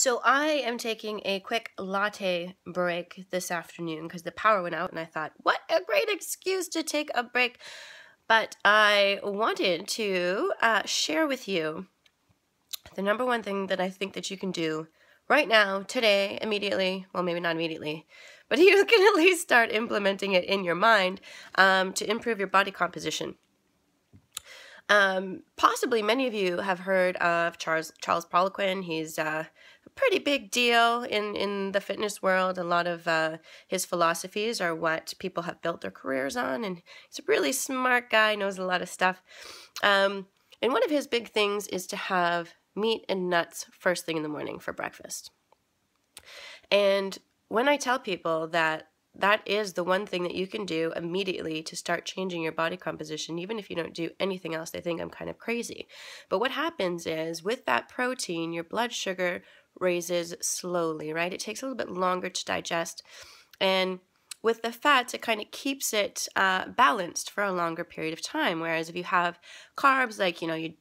So I am taking a quick latte break this afternoon because the power went out and I thought, what a great excuse to take a break. But I wanted to share with you the number one thing that I think that you can do right now, today, immediately, well, maybe not immediately, but you can at least start implementing it in your mind to improve your body composition. Possibly many of you have heard of Charles Poliquin. He's a pretty big deal in the fitness world. A lot of his philosophies are what people have built their careers on, and he's a really smart guy, knows a lot of stuff. And one of his big things is to have meat and nuts first thing in the morning for breakfast. And when I tell people that that is the one thing that you can do immediately to start changing your body composition, even if you don't do anything else, they think I'm kind of crazy. But what happens is with that protein, your blood sugar raises slowly, right? It takes a little bit longer to digest. And with the fats, it kind of keeps it balanced for a longer period of time. Whereas if you have carbs, like, you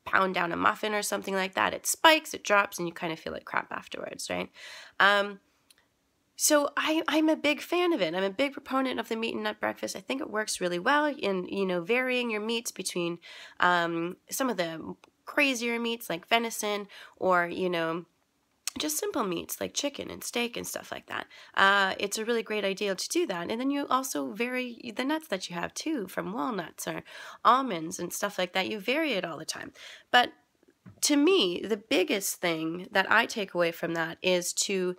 pound down a muffin or something like that, it spikes, it drops, and you kind of feel like crap afterwards, right? So I'm a big fan of it. I'm a big proponent of the meat and nut breakfast. I think it works really well in, varying your meats between some of the crazier meats like venison or, just simple meats like chicken and steak and stuff like that. It's a really great idea to do that. And then you also vary the nuts that you have too, from walnuts or almonds and stuff like that. You vary it all the time. But to me, the biggest thing that I take away from that is to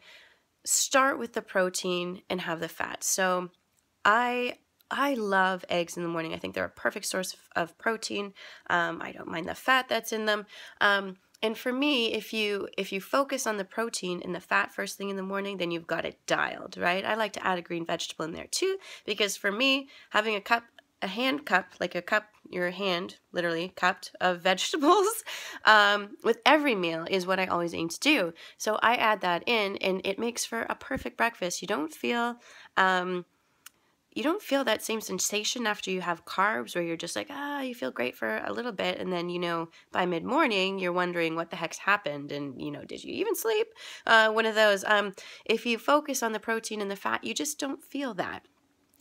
start with the protein and have the fat. So I love eggs in the morning. I think they're a perfect source of protein. I don't mind the fat that's in them. And for me, if you focus on the protein and the fat first thing in the morning, then you've got it dialed, right? I like to add a green vegetable in there too, because for me, having a hand cup, like a cup, your hand, literally cupped of vegetables with every meal is what I always aim to do. So I add that in, and it makes for a perfect breakfast. You don't feel that same sensation after you have carbs where you're just like, you feel great for a little bit. And then, by mid-morning, you're wondering what the heck's happened. And, did you even sleep? One of those. If you focus on the protein and the fat, you just don't feel that.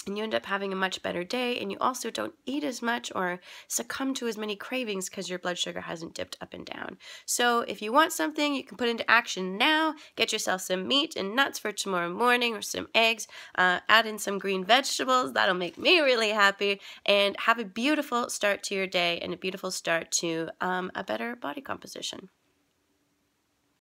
And you end up having a much better day, and you also don't eat as much or succumb to as many cravings because your blood sugar hasn't dipped up and down. So if you want something you can put into action now, get yourself some meat and nuts for tomorrow morning or some eggs, add in some green vegetables. That'll make me really happy, and have a beautiful start to your day and a beautiful start to a better body composition.